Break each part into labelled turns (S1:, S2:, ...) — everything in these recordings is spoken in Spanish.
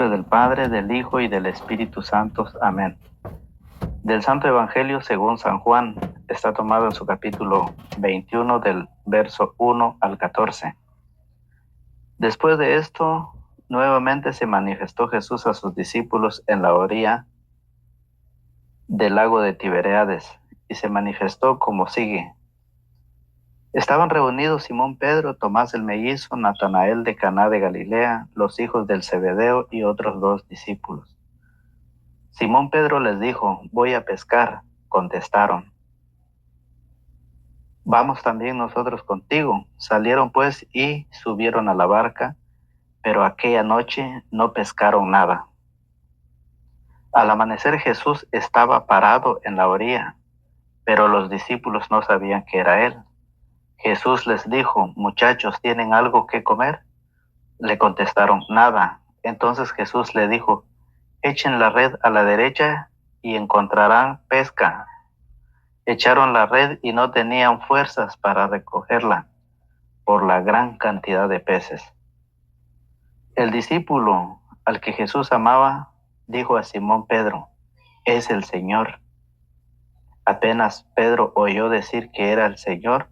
S1: nombre del Padre, del Hijo y del Espíritu Santo. Amén. Del Santo Evangelio según San Juan, está tomado en su capítulo 21 del verso 1 al 14. Después de esto, nuevamente se manifestó Jesús a sus discípulos en la orilla del lago de Tiberíades, y se manifestó como sigue. Estaban reunidos Simón Pedro, Tomás el mellizo, Natanael de Caná de Galilea, los hijos del Zebedeo y otros 2 discípulos. Simón Pedro les dijo: voy a pescar. Contestaron: vamos también nosotros contigo. Salieron pues y subieron a la barca, pero aquella noche no pescaron nada. Al amanecer Jesús estaba parado en la orilla, pero los discípulos no sabían que era él. Jesús les dijo: muchachos, ¿tienen algo que comer? Le contestaron: nada. Entonces Jesús le dijo: echen la red a la derecha y encontrarán pesca. Echaron la red y no tenían fuerzas para recogerla por la gran cantidad de peces. El discípulo al que Jesús amaba dijo a Simón Pedro: es el Señor. Apenas Pedro oyó decir que era el Señor,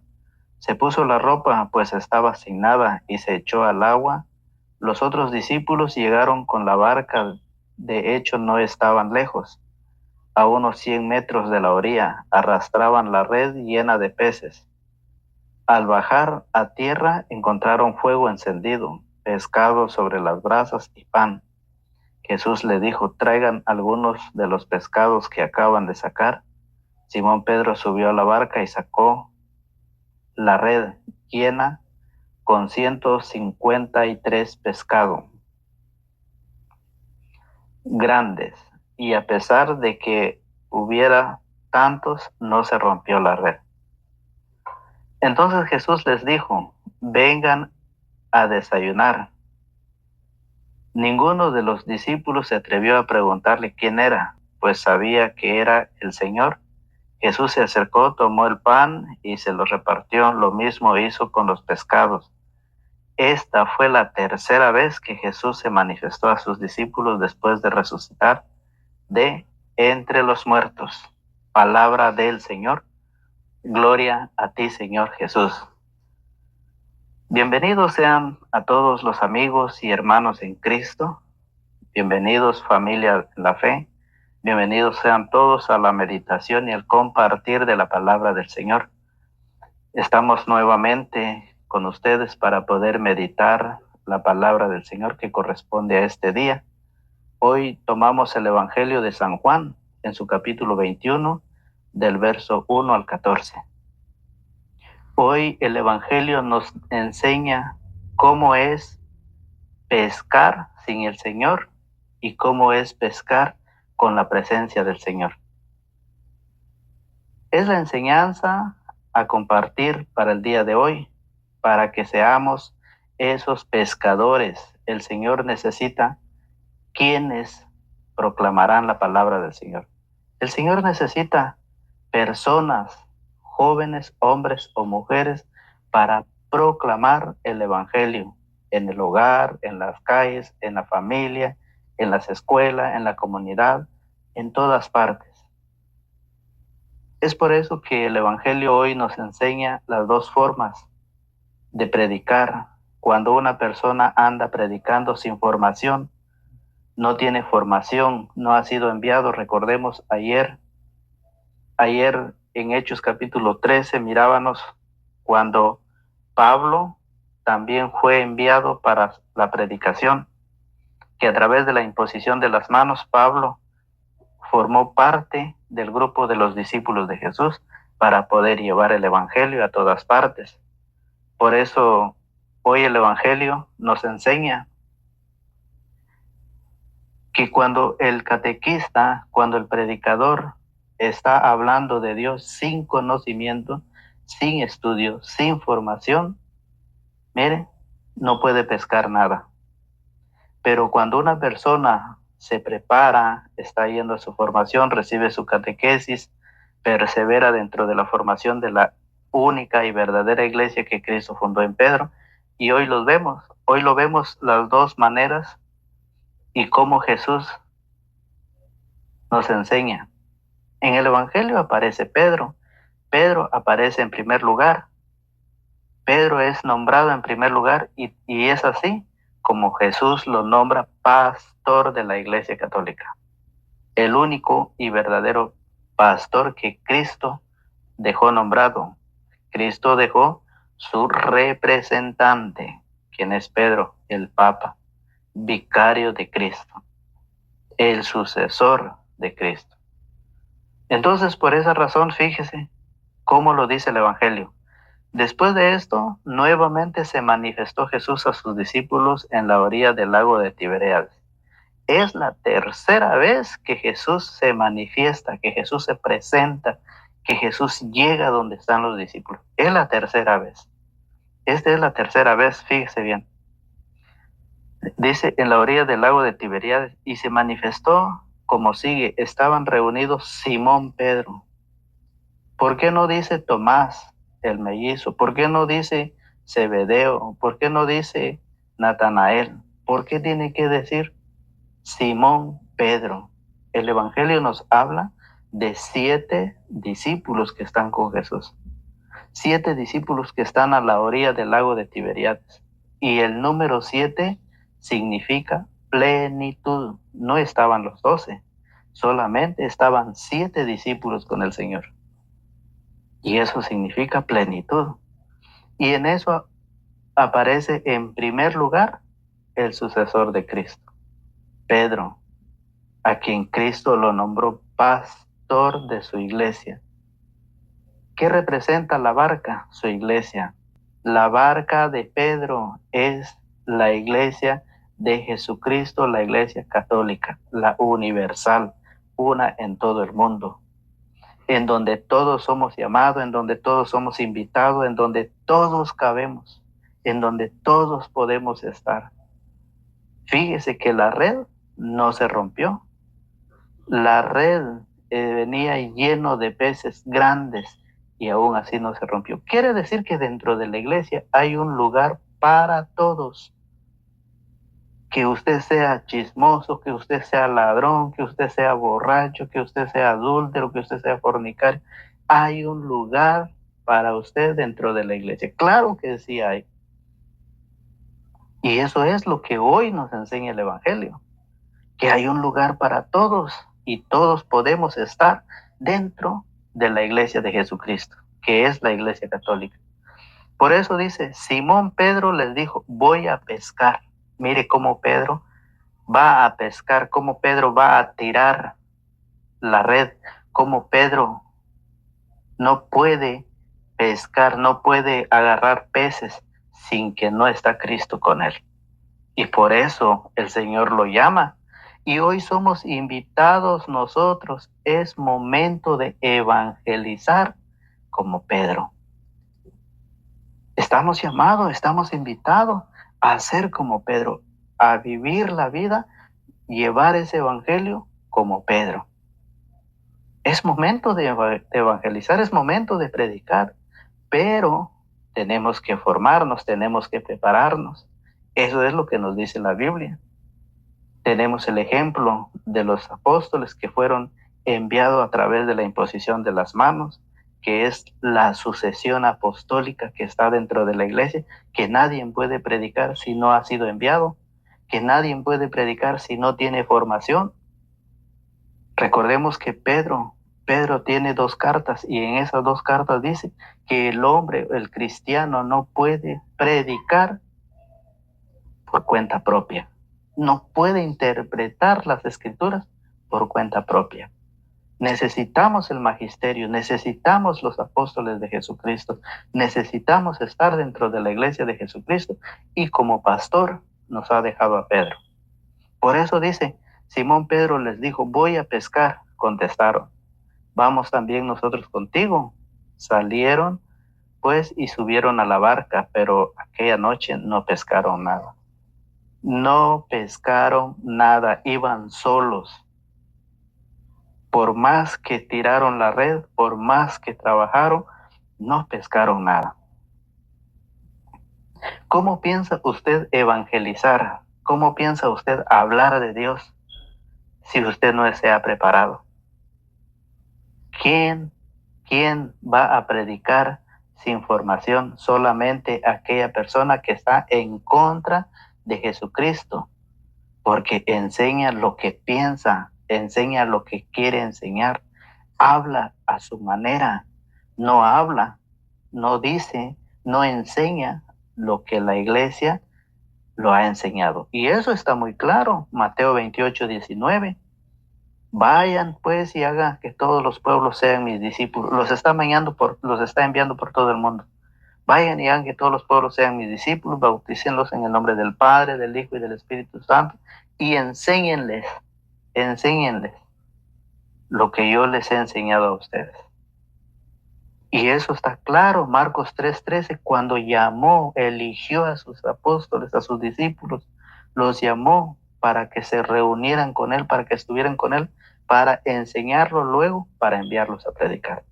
S1: se puso la ropa, pues estaba sin nada, y se echó al agua. Los otros discípulos llegaron con la barca, de hecho no estaban lejos, a unos 100 metros de la orilla. Arrastraban la red llena de peces. Al bajar a tierra encontraron fuego encendido, pescado sobre las brasas y pan. Jesús le dijo: traigan algunos de los pescados que acaban de sacar. Simón Pedro subió a la barca y sacó la red llena con 153 pescados grandes, y a pesar de que hubiera tantos, no se rompió la red. Entonces Jesús les dijo: vengan a desayunar. Ninguno de los discípulos se atrevió a preguntarle quién era, pues sabía que era el Señor. Jesús se acercó, tomó el pan y se lo repartió. Lo mismo hizo con los pescados. Esta fue la tercera vez que Jesús se manifestó a sus discípulos después de resucitar de entre los muertos. Palabra del Señor. Gloria a ti, Señor Jesús. Bienvenidos sean a todos los amigos y hermanos en Cristo. Bienvenidos, familia en la fe. Bienvenidos sean todos a la meditación y el compartir de la palabra del Señor. Estamos nuevamente con ustedes para poder meditar la palabra del Señor que corresponde a este día. Hoy tomamos el Evangelio de San Juan en su capítulo 21, del verso 1 al 14. Hoy el Evangelio nos enseña cómo es pescar sin el Señor y cómo es pescar con la presencia del Señor. Es la enseñanza a compartir para el día de hoy, para que seamos esos pescadores. El Señor necesita quienes proclamarán la palabra del Señor. El Señor necesita personas, jóvenes, hombres o mujeres, para proclamar el Evangelio en el hogar, en las calles, en la familia, en las escuelas, en la comunidad, en todas partes. Es por eso que el Evangelio hoy nos enseña las 2 formas de predicar. Cuando una persona anda predicando sin formación, no tiene formación, no ha sido enviado. Recordemos ayer en Hechos capítulo 13 mirábamos cuando Pablo también fue enviado para la predicación, que a través de la imposición de las manos Pablo formó parte del grupo de los discípulos de Jesús para poder llevar el Evangelio a todas partes. Por eso hoy el Evangelio nos enseña que cuando el catequista, cuando el predicador está hablando de Dios sin conocimiento, sin estudio, sin formación, mire, no puede pescar nada. Pero cuando una persona se prepara, está yendo a su formación, recibe su catequesis, persevera dentro de la formación de la única y verdadera iglesia que Cristo fundó en Pedro, y hoy lo vemos las 2 maneras y cómo Jesús nos enseña. En el Evangelio aparece Pedro. Pedro aparece en primer lugar. Pedro es nombrado en primer lugar y es así como Jesús lo nombra pastor de la Iglesia Católica. El único y verdadero pastor que Cristo dejó nombrado. Cristo dejó su representante, quien es Pedro, el Papa, vicario de Cristo, el sucesor de Cristo. Entonces, por esa razón, fíjese cómo lo dice el Evangelio. Después de esto, nuevamente se manifestó Jesús a sus discípulos en la orilla del lago de Tiberíades. Es la tercera vez que Jesús se manifiesta, que Jesús se presenta, que Jesús llega donde están los discípulos. Es la tercera vez. Esta es la tercera vez, fíjese bien. Dice en la orilla del lago de Tiberíades, y se manifestó como sigue. Estaban reunidos Simón Pedro. ¿Por qué no dice Tomás, el mellizo? ¿Por qué no dice Zebedeo? ¿Por qué no dice Natanael? ¿Por qué tiene que decir Simón Pedro? El Evangelio nos habla de 7 discípulos que están con Jesús. 7 discípulos que están a la orilla del lago de Tiberíades. Y el número 7 significa plenitud. No estaban los 12, solamente estaban 7 discípulos con el Señor. Y eso significa plenitud. Y en eso aparece en primer lugar el sucesor de Cristo, Pedro, a quien Cristo lo nombró pastor de su iglesia. ¿Qué representa la barca? Su iglesia. La barca de Pedro es la iglesia de Jesucristo, la iglesia católica, la universal, una en todo el mundo, en donde todos somos llamados, en donde todos somos invitados, en donde todos cabemos, en donde todos podemos estar. Fíjese que la red no se rompió. La red venía lleno de peces grandes y aún así no se rompió. Quiere decir que dentro de la iglesia hay un lugar para todos. Que usted sea chismoso, que usted sea ladrón, que usted sea borracho, que usted sea adúltero, que usted sea fornicario. Hay un lugar para usted dentro de la iglesia. Claro que sí hay. Y eso es lo que hoy nos enseña el Evangelio. Que hay un lugar para todos y todos podemos estar dentro de la iglesia de Jesucristo, que es la iglesia católica. Por eso dice, Simón Pedro les dijo, voy a pescar. Mire cómo Pedro va a pescar, cómo Pedro va a tirar la red, cómo Pedro no puede pescar, no puede agarrar peces sin que no está Cristo con él. Y por eso el Señor lo llama. Y hoy somos invitados nosotros. Es momento de evangelizar como Pedro. Estamos llamados, estamos invitados a ser como Pedro, a vivir la vida, llevar ese evangelio como Pedro. Es momento de evangelizar, es momento de predicar, pero tenemos que formarnos, tenemos que prepararnos. Eso es lo que nos dice la Biblia. Tenemos el ejemplo de los apóstoles que fueron enviados a través de la imposición de las manos, que es la sucesión apostólica que está dentro de la iglesia, que nadie puede predicar si no ha sido enviado, que nadie puede predicar si no tiene formación. Recordemos que Pedro tiene 2 cartas y en esas 2 cartas dice que el hombre, el cristiano, no puede predicar por cuenta propia. No puede interpretar las escrituras por cuenta propia. Necesitamos el magisterio, necesitamos los apóstoles de Jesucristo, necesitamos estar dentro de la iglesia de Jesucristo y como pastor nos ha dejado a Pedro. Por eso dice, Simón Pedro les dijo, voy a pescar, contestaron. Vamos también nosotros contigo. Salieron pues y subieron a la barca, pero aquella noche no pescaron nada. No pescaron nada, iban solos. Por más que tiraron la red, por más que trabajaron, no pescaron nada. ¿Cómo piensa usted evangelizar? ¿Cómo piensa usted hablar de Dios si usted no se ha preparado? ¿Quién va a predicar sin formación? Solamente aquella persona que está en contra de Jesucristo, porque enseña lo que piensa, enseña lo que quiere enseñar, habla a su manera, no habla, no dice, no enseña lo que la iglesia lo ha enseñado. Y eso está muy claro, Mateo 28:19. Vayan pues y hagan que todos los pueblos sean mis discípulos. Los está enviando por todo el mundo. Vayan y hagan que todos los pueblos sean mis discípulos, bautícenlos en el nombre del Padre, del Hijo y del Espíritu Santo, y enséñenles lo que yo les he enseñado a ustedes. Y eso está claro, Marcos 3:13, cuando eligió a sus apóstoles, a sus discípulos, los llamó para que se reunieran con él, para que estuvieran con él, para enseñarlo luego, para enviarlos a predicar.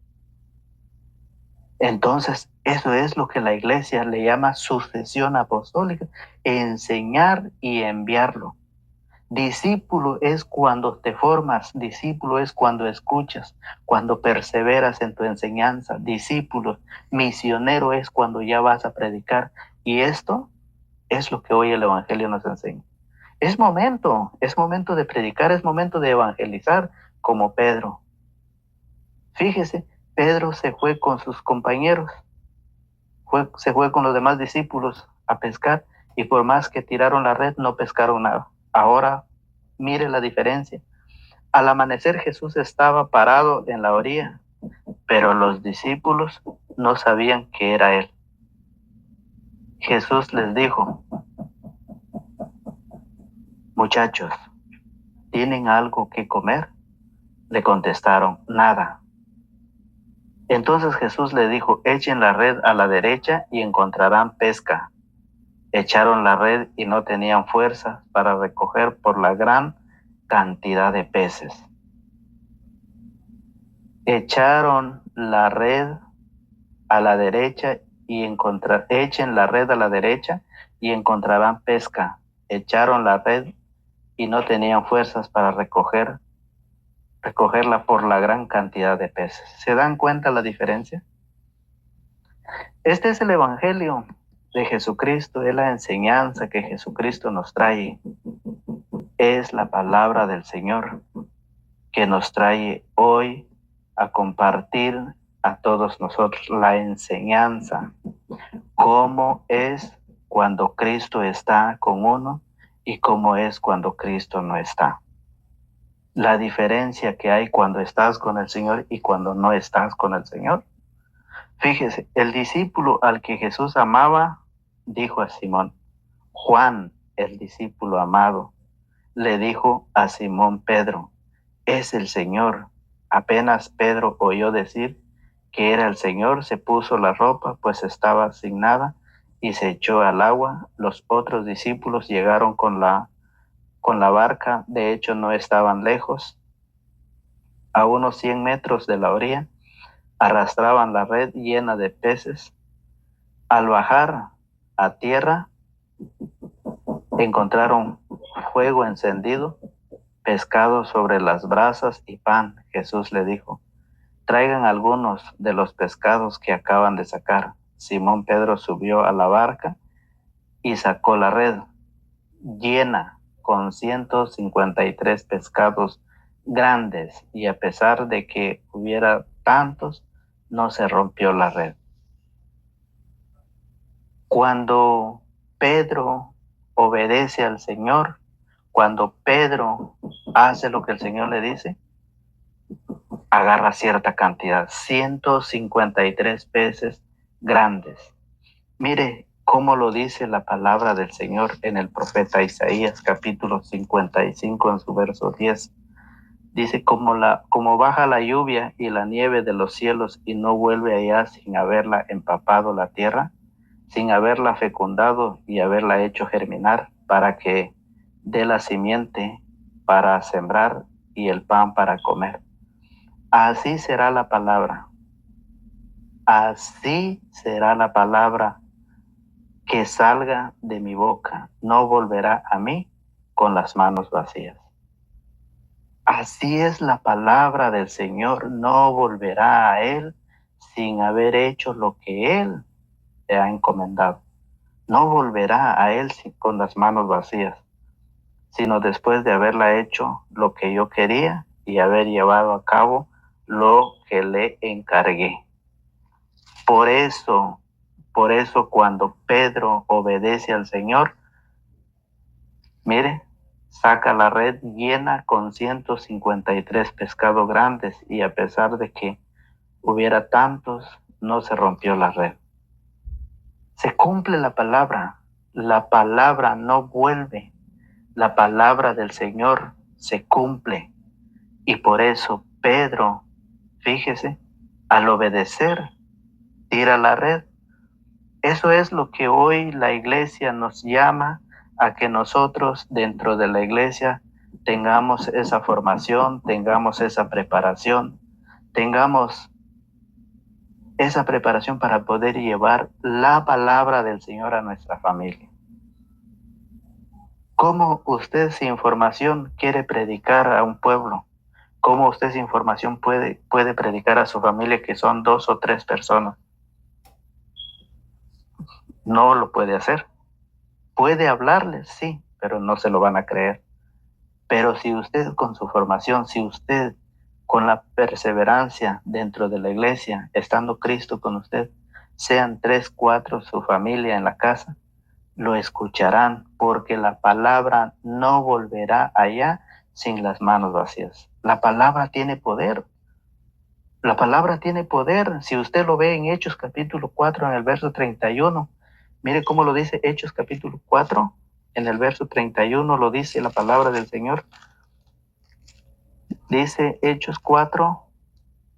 S1: Entonces, eso es lo que la iglesia le llama sucesión apostólica, enseñar y enviarlo. Discípulo es cuando te formas, discípulo es cuando escuchas, cuando perseveras en tu enseñanza. Discípulo, misionero es cuando ya vas a predicar. Y esto es lo que hoy el Evangelio nos enseña. Es momento de predicar, es momento de evangelizar como Pedro. Fíjese, Pedro se fue con sus compañeros, se fue con los demás discípulos a pescar y por más que tiraron la red no pescaron nada. Ahora mire la diferencia. Al amanecer Jesús estaba parado en la orilla, pero los discípulos no sabían que era él. Jesús les dijo: muchachos, ¿tienen algo que comer? Le contestaron: nada. Entonces Jesús le dijo: echen la red a la derecha y encontrarán pesca. Echaron la red y no tenían fuerza para recoger por la gran cantidad de peces. Echaron la red a la derecha echen la red a la derecha y encontrarán pesca. Echaron la red y no tenían fuerzas para recogerla por la gran cantidad de peces. ¿Se dan cuenta la diferencia? Este es el Evangelio de Jesucristo, es la enseñanza que Jesucristo nos trae. Es la palabra del Señor que nos trae hoy a compartir a todos nosotros la enseñanza. Cómo es cuando Cristo está con uno y cómo es cuando Cristo no está. La diferencia que hay cuando estás con el Señor y cuando no estás con el Señor. Fíjese, el discípulo al que Jesús amaba dijo a Simón. Juan, el discípulo amado, le dijo a Simón Pedro: es el Señor. Apenas Pedro oyó decir que era el Señor, se puso la ropa, pues estaba sin nada, y se echó al agua. Los otros discípulos llegaron con la barca, de hecho no estaban lejos, a unos 100 metros de la orilla, arrastraban la red llena de peces. Al bajar a tierra, encontraron fuego encendido, pescado sobre las brasas y pan. Jesús le dijo: traigan algunos de los pescados que acaban de sacar. Simón Pedro subió a la barca y sacó la red llena con 153 pescados grandes, y a pesar de que hubiera tantos, no se rompió la red. Cuando Pedro obedece al Señor, cuando Pedro hace lo que el Señor le dice, agarra cierta cantidad, 153 peces grandes. Mire cómo lo dice la palabra del Señor en el profeta Isaías, capítulo 55, en su verso 10. Dice: como baja la lluvia y la nieve de los cielos y no vuelve allá sin haberla empapado la tierra, sin haberla fecundado y haberla hecho germinar, para que dé la simiente para sembrar y el pan para comer. Así será la palabra. Así será la palabra que salga de mi boca no volverá a mí con las manos vacías. Así es la palabra del Señor, no volverá a Él sin haber hecho lo que Él te ha encomendado. No volverá a Él con las manos vacías, sino después de haberla hecho lo que yo quería y haber llevado a cabo lo que le encargué. Por eso cuando Pedro obedece al Señor, mire, saca la red llena con 153 pescados grandes, y a pesar de que hubiera tantos, no se rompió la red. Se cumple la palabra no vuelve, la palabra del Señor se cumple. Y por eso Pedro, fíjese, al obedecer, tira la red. Eso es lo que hoy la iglesia nos llama a que nosotros dentro de la iglesia tengamos esa formación, tengamos esa preparación, tengamos esa preparación para poder llevar la palabra del Señor a nuestra familia. ¿Cómo usted sin formación quiere predicar a un pueblo? ¿Cómo usted sin formación puede predicar a su familia, que son 2 o 3 personas? No lo puede hacer. Puede hablarles, sí, pero no se lo van a creer. Pero si usted con su formación, si usted con la perseverancia dentro de la iglesia, estando Cristo con usted, sean 3, 4 su familia en la casa, lo escucharán, porque la palabra no volverá allá sin las manos vacías. La palabra tiene poder. La palabra tiene poder. Si usted lo ve en Hechos capítulo 4, en el verso 31, mire cómo lo dice Hechos capítulo 4, en el verso 31 lo dice la palabra del Señor. Dice Hechos 4,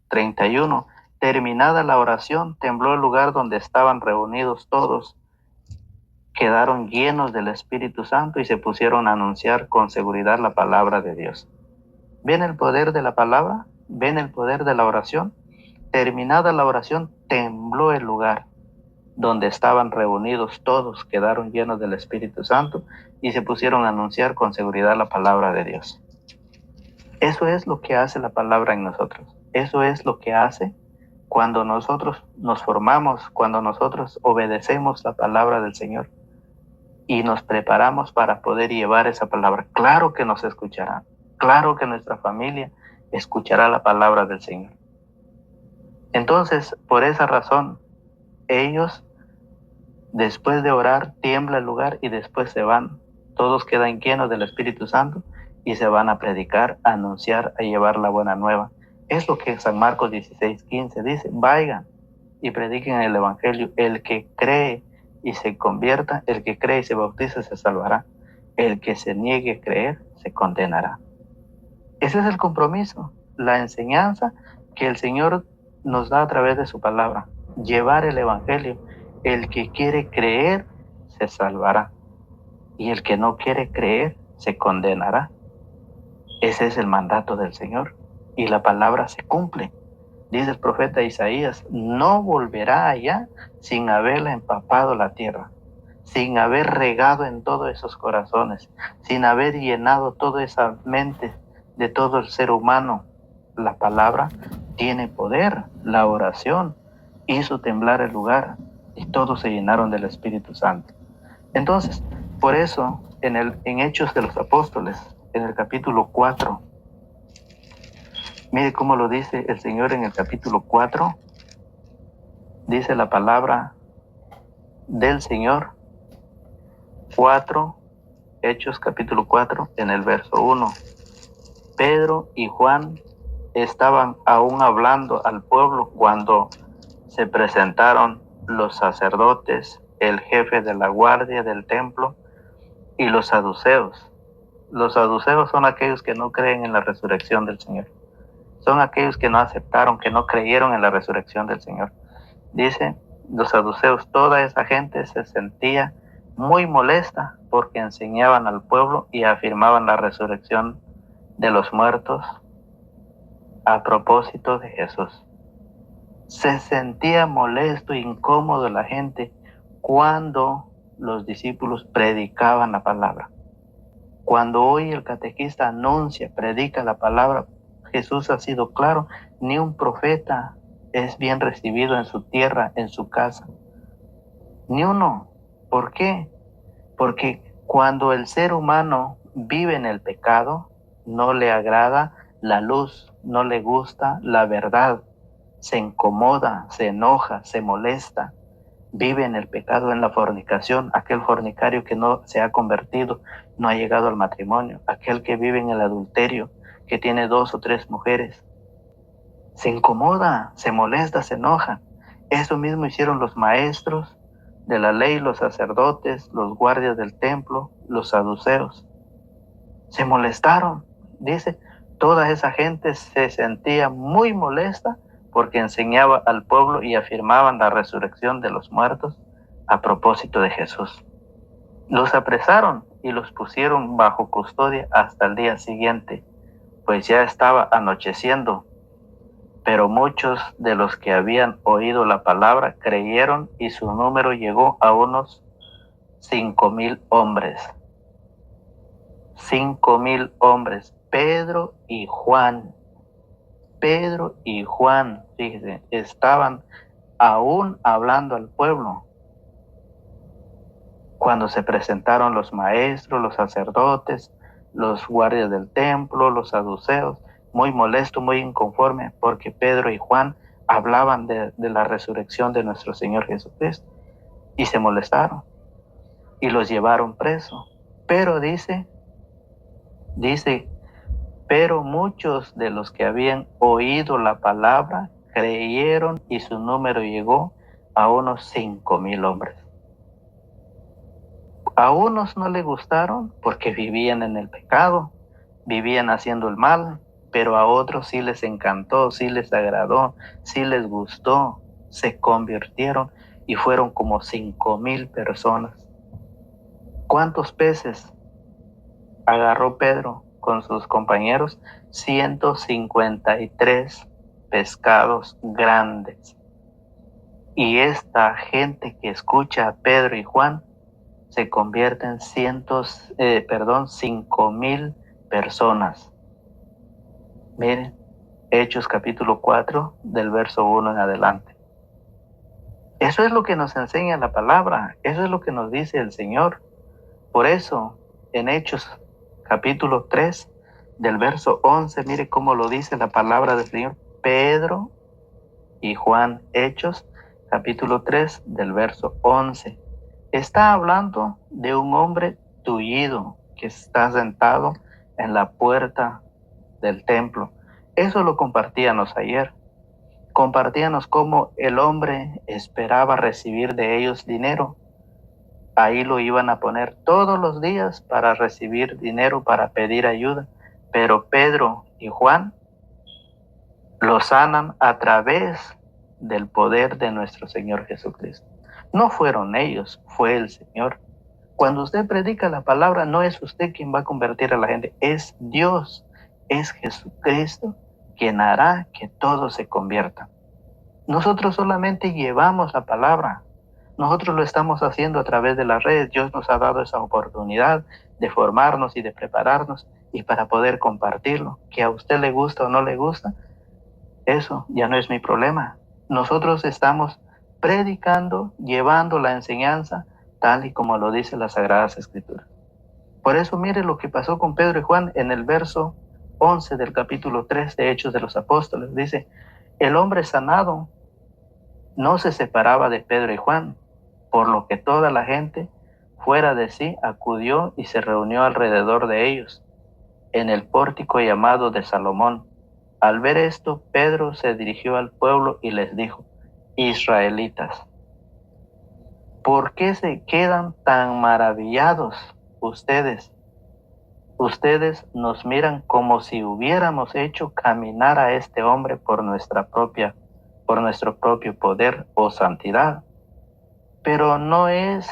S1: 31. Terminada la oración, tembló el lugar donde estaban reunidos todos. Quedaron llenos del Espíritu Santo y se pusieron a anunciar con seguridad la palabra de Dios. ¿Ven el poder de la palabra? ¿Ven el poder de la oración? Terminada la oración, tembló el lugar donde estaban reunidos todos, quedaron llenos del Espíritu Santo y se pusieron a anunciar con seguridad la palabra de Dios. Eso es lo que hace la palabra en nosotros. Eso es lo que hace cuando nosotros nos formamos, cuando nosotros obedecemos la palabra del Señor y nos preparamos para poder llevar esa palabra. Claro que nos escucharán. Claro que nuestra familia escuchará la palabra del Señor. Entonces, por esa razón, ellos, después de orar, tiembla el lugar y después se van. Todos quedan llenos del Espíritu Santo y se van a predicar, a anunciar, a llevar la buena nueva. Es lo que San Marcos 16:15 dice: vayan y prediquen el Evangelio. El que cree y se convierta, el que cree y se bautice, se salvará. El que se niegue a creer, se condenará. Ese es el compromiso, la enseñanza que el Señor nos da a través de su palabra. Llevar el Evangelio. El que quiere creer, se salvará. Y el que no quiere creer, se condenará. Ese es el mandato del Señor. Y la palabra se cumple. Dice el profeta Isaías: no volverá allá sin haberla empapado la tierra, sin haber regado en todos esos corazones, sin haber llenado toda esa mente de todo el ser humano. La palabra tiene poder. La oración hizo temblar el lugar y todos se llenaron del Espíritu Santo. Entonces, por eso, en Hechos de los Apóstoles, en el capítulo 4, mire cómo lo dice el Señor en el capítulo 4, dice la palabra del Señor. 4, Hechos capítulo 4, en el verso 1. Pedro y Juan estaban aún hablando al pueblo cuando se presentaron los sacerdotes, el jefe de la guardia del templo y los saduceos. Los saduceos son aquellos que no creen en la resurrección del Señor. Son aquellos que no aceptaron, que no creyeron en la resurrección del Señor. Dice, los saduceos, toda esa gente se sentía muy molesta porque enseñaban al pueblo y afirmaban la resurrección de los muertos a propósito de Jesús. Se sentía molesto e incómodo la gente cuando los discípulos predicaban la palabra. Cuando hoy el catequista anuncia, predica la palabra, Jesús ha sido claro, ni un profeta es bien recibido en su tierra, en su casa. Ni uno. ¿Por qué? Porque cuando el ser humano vive en el pecado, no le agrada la luz, no le gusta la verdad, se incomoda, se enoja, se molesta, vive en el pecado, en la fornicación, aquel fornicario que no se ha convertido, no ha llegado al matrimonio, aquel que vive en el adulterio, que tiene 2 o 3 mujeres, se incomoda, se molesta, se enoja. Eso mismo hicieron los maestros de la ley, los sacerdotes, los guardias del templo, los saduceos. Se molestaron, dice, toda esa gente se sentía muy molesta porque enseñaba al pueblo y afirmaban la resurrección de los muertos a propósito de Jesús. Los apresaron y los pusieron bajo custodia hasta el día siguiente, pues ya estaba anocheciendo. Pero muchos de los que habían oído la palabra creyeron y su número llegó a unos 5,000 hombres. 5,000 hombres. Pedro y Juan, fíjense, estaban aún hablando al pueblo cuando se presentaron los maestros, los sacerdotes, los guardias del templo, los saduceos, muy molestos, muy inconformes, porque Pedro y Juan hablaban de la resurrección de nuestro Señor Jesucristo, y se molestaron, y los llevaron presos. Pero dice, pero muchos de los que habían oído la palabra creyeron, y su número llegó a unos 5,000 hombres. A unos no les gustaron porque vivían en el pecado, vivían haciendo el mal, pero a otros sí les encantó, sí les agradó, sí les gustó, se convirtieron y fueron como 5,000 personas. ¿Cuántos peces agarró Pedro con sus compañeros? 153 pescados grandes. Y esta gente que escucha a Pedro y Juan se convierte en 5,000 personas. Miren, Hechos capítulo 4, del verso 1 en adelante. Eso es lo que nos enseña la palabra, eso es lo que nos dice el Señor. Por eso, en Hechos capítulo 3, del verso 11, mire cómo lo dice la palabra del Señor. Pedro y Juan, Hechos capítulo 3, del verso 11. Está hablando de un hombre tullido que está sentado en la puerta del templo. Eso lo compartíamos ayer. Compartíamos cómo el hombre esperaba recibir de ellos dinero. Ahí lo iban a poner todos los días para recibir dinero, para pedir ayuda. Pero Pedro y Juan lo sanan a través del poder de nuestro Señor Jesucristo. No fueron ellos, fue el Señor. Cuando usted predica la palabra, no es usted quien va a convertir a la gente, es Dios, es Jesucristo quien hará que todos se conviertan. Nosotros solamente llevamos la palabra, nosotros lo estamos haciendo a través de las redes. Dios nos ha dado esa oportunidad de formarnos y de prepararnos y para poder compartirlo. Que a usted le gusta o no le gusta, eso ya no es mi problema. Nosotros estamos predicando, llevando la enseñanza tal y como lo dice las Sagradas Escrituras. Por eso mire lo que pasó con Pedro y Juan en el verso 11 del capítulo 3 de Hechos de los Apóstoles. Dice, el hombre sanado no se separaba de Pedro y Juan, por lo que toda la gente fuera de sí acudió y se reunió alrededor de ellos en el pórtico llamado de Salomón. Al ver esto, Pedro se dirigió al pueblo y les dijo, israelitas, ¿por qué se quedan tan maravillados ustedes? Ustedes nos miran como si hubiéramos hecho caminar a este hombre por nuestro propio poder o santidad. Pero no, es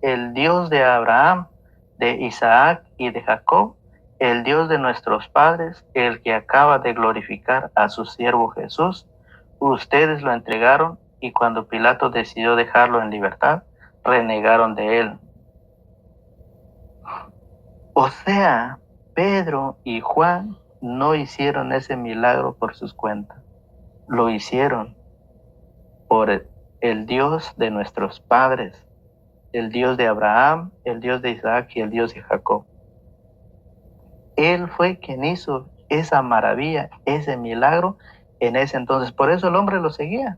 S1: el Dios de Abraham, de Isaac y de Jacob, el Dios de nuestros padres, el que acaba de glorificar a su siervo Jesús. Ustedes lo entregaron y cuando Pilato decidió dejarlo en libertad, renegaron de él. O sea, Pedro y Juan no hicieron ese milagro por sus cuentas. Lo hicieron por el Dios de nuestros padres, el Dios de Abraham, el Dios de Isaac y el Dios de Jacob. Él fue quien hizo esa maravilla, ese milagro en ese entonces. Por eso el hombre lo seguía.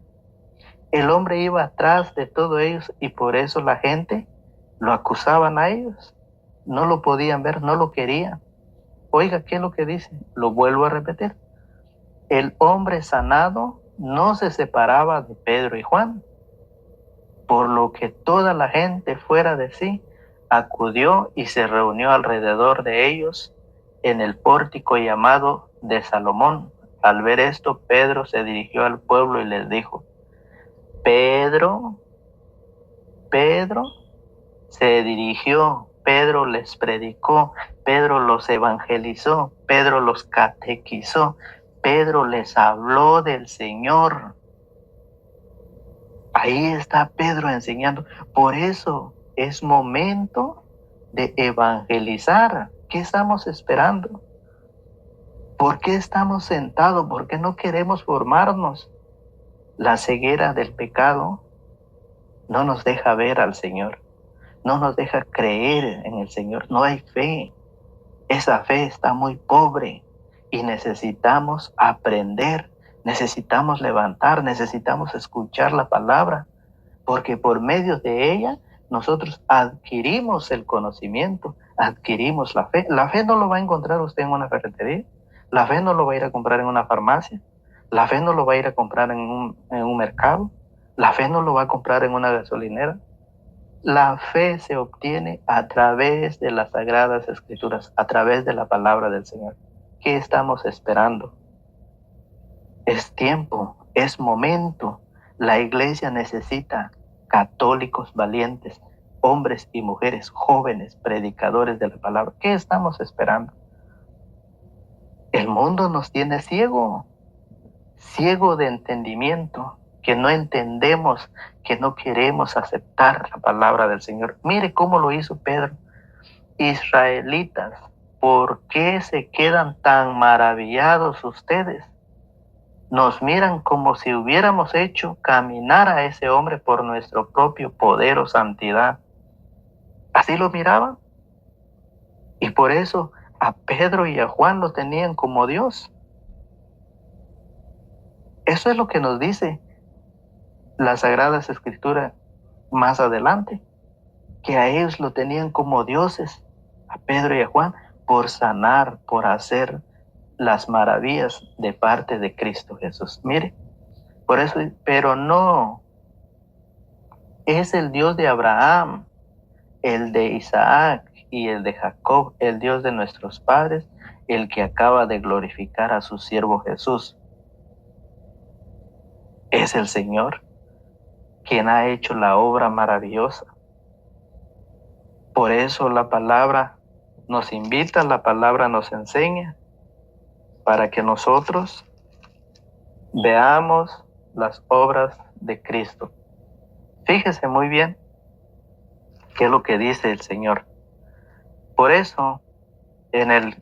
S1: El hombre iba atrás de todos ellos y por eso la gente lo acusaban a ellos. No lo podían ver, no lo querían. Oiga, ¿qué es lo que dice? Lo vuelvo a repetir. El hombre sanado no se separaba de Pedro y Juan, por lo que toda la gente fuera de sí acudió y se reunió alrededor de ellos en el pórtico llamado de Salomón. Al ver esto, Pedro se dirigió al pueblo y les dijo: Pedro se dirigió, Pedro les predicó, Pedro los evangelizó, Pedro los catequizó, Pedro les habló del Señor. Ahí está Pedro enseñando. Por eso es momento de evangelizar. ¿Qué estamos esperando? ¿Por qué estamos sentados? ¿Por qué no queremos formarnos? La ceguera del pecado no nos deja ver al Señor, no nos deja creer en el Señor. No hay fe. Esa fe está muy pobre y necesitamos aprender, necesitamos levantar, necesitamos escuchar la palabra, porque por medio de ella nosotros adquirimos el conocimiento, adquirimos la fe. La fe no lo va a encontrar usted en una ferretería, la fe no lo va a ir a comprar en una farmacia, la fe no lo va a ir a comprar en un mercado, la fe no lo va a comprar en una gasolinera. La fe se obtiene a través de las Sagradas Escrituras, a través de la palabra del Señor. ¿Qué estamos esperando? Es tiempo, es momento. La iglesia necesita católicos valientes, hombres y mujeres jóvenes, predicadores de la palabra. ¿Qué estamos esperando? El mundo nos tiene ciego de entendimiento, que no entendemos, que no queremos aceptar la palabra del Señor. Mire cómo lo hizo Pedro. Israelitas, ¿por qué se quedan tan maravillados ustedes? Nos miran como si hubiéramos hecho caminar a ese hombre por nuestro propio poder o santidad. Así lo miraban. Y por eso a Pedro y a Juan lo tenían como Dios. Eso es lo que nos dice las Sagradas Escrituras más adelante, que a ellos lo tenían como dioses, a Pedro y a Juan, por sanar, por hacer las maravillas de parte de Cristo Jesús. Mire, por eso, pero no, es el Dios de Abraham, el de Isaac y el de Jacob, el Dios de nuestros padres, el que acaba de glorificar a su siervo Jesús. Es el Señor quien ha hecho la obra maravillosa. Por eso la palabra nos invita, la palabra nos enseña, para que nosotros veamos las obras de Cristo. Fíjese muy bien qué es lo que dice el Señor. Por eso, en el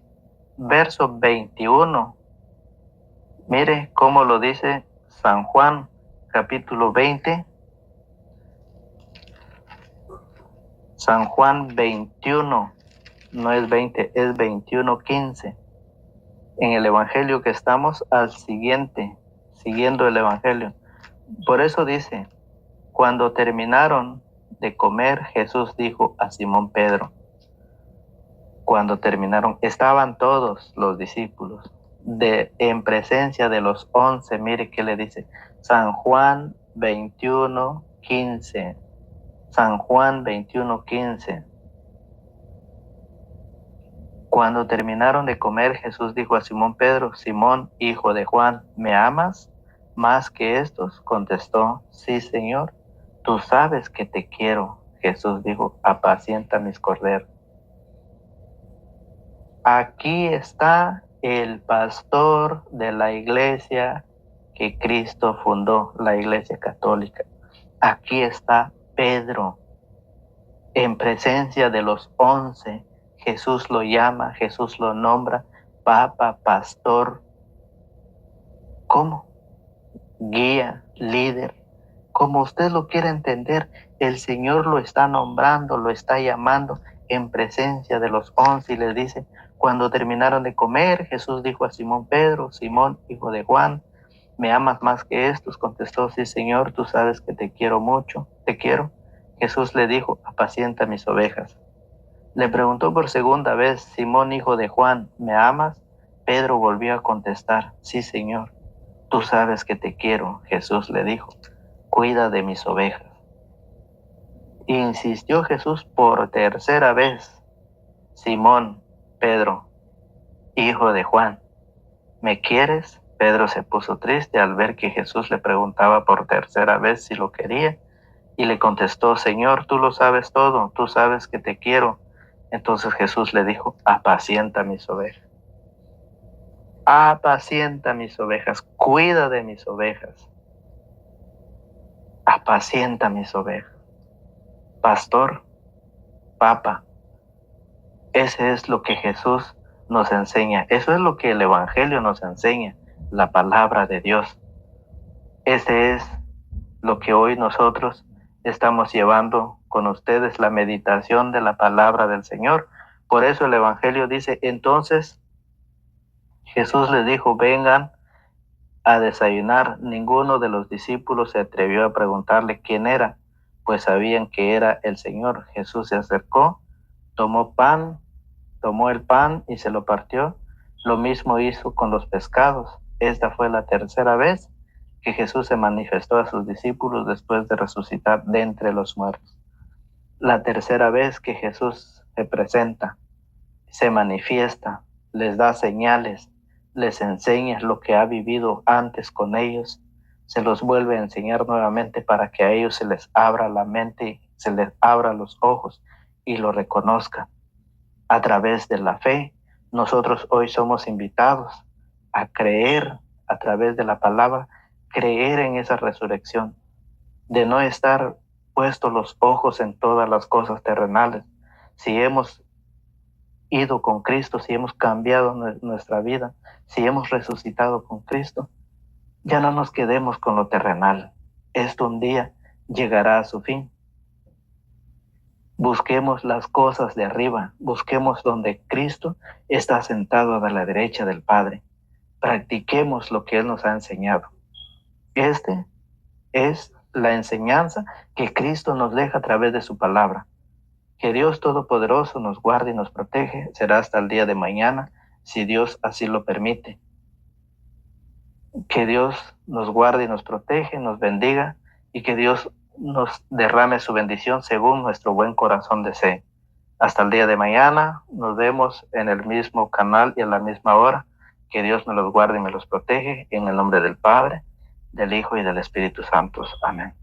S1: verso 21, mire cómo lo dice San Juan, capítulo 20, San Juan 21, no es 20, es 21:15. En el Evangelio que estamos al siguiente, siguiendo el Evangelio. Por eso dice: cuando terminaron de comer, Jesús dijo a Simón Pedro, cuando terminaron, estaban todos los discípulos en presencia de los 11. Mire qué le dice San Juan 21:15. San Juan 21:15. Cuando terminaron de comer, Jesús dijo a Simón Pedro: Simón, hijo de Juan, ¿me amas más que estos? Contestó: sí, Señor, tú sabes que te quiero. Jesús dijo: apacienta mis corderos. Aquí está el pastor de la iglesia que Cristo fundó la Iglesia Católica. Aquí está Pedro, en presencia de los 11. Jesús lo llama, Jesús lo nombra Papa, pastor, ¿cómo? Guía, líder, como usted lo quiera entender. El Señor lo está nombrando, lo está llamando en presencia de los 11 y les dice, cuando terminaron de comer, Jesús dijo a Simón Pedro, Simón, hijo de Juan, ¿me amas más que estos? Contestó, sí, Señor, tú sabes que te quiero mucho, te quiero. Jesús le dijo, apacienta mis ovejas. Le preguntó por segunda vez, Simón, hijo de Juan, ¿me amas? Pedro volvió a contestar, sí, Señor, tú sabes que te quiero. Jesús le dijo, cuida de mis ovejas. Insistió Jesús por tercera vez, Simón, Pedro, hijo de Juan, ¿me quieres? Pedro se puso triste al ver que Jesús le preguntaba por tercera vez si lo quería y le contestó, Señor, tú lo sabes todo, tú sabes que te quiero. Entonces Jesús le dijo, apacienta mis ovejas. Apacienta mis ovejas, cuida de mis ovejas. Apacienta mis ovejas. Pastor, papa, ese es lo que Jesús nos enseña. Eso es lo que el Evangelio nos enseña, la palabra de Dios. Ese es lo que hoy nosotros estamos llevando con ustedes, la meditación de la palabra del Señor. Por eso el Evangelio dice, entonces Jesús les dijo, vengan a desayunar. Ninguno de los discípulos se atrevió a preguntarle quién era, pues sabían que era el Señor. Jesús se acercó, tomó el pan y se lo partió. Lo mismo hizo con los pescados. Esta fue la tercera vez que Jesús se manifestó a sus discípulos después de resucitar de entre los muertos. La tercera vez que Jesús se presenta, se manifiesta, les da señales, les enseña lo que ha vivido antes con ellos, se los vuelve a enseñar nuevamente para que a ellos se les abra la mente, se les abra los ojos y lo reconozcan. A través de la fe, nosotros hoy somos invitados a creer a través de la palabra, creer en esa resurrección, de no estar puestos los ojos en todas las cosas terrenales. Si hemos ido con Cristo, si hemos cambiado nuestra vida, si hemos resucitado con Cristo, ya no nos quedemos con lo terrenal. Esto un día llegará a su fin. Busquemos las cosas de arriba, busquemos donde Cristo está sentado a la derecha del Padre. Practiquemos lo que Él nos ha enseñado. Este es la enseñanza que Cristo nos deja a través de su palabra. Que Dios Todopoderoso nos guarde y nos protege. Será hasta el día de mañana, si Dios así lo permite. Que Dios nos guarde y nos protege, nos bendiga y que Dios nos derrame su bendición según nuestro buen corazón desee. Hasta el día de mañana, nos vemos en el mismo canal y a la misma hora. Que Dios me los guarde y me los protege, en el nombre del Padre, del Hijo y del Espíritu Santo. Amén.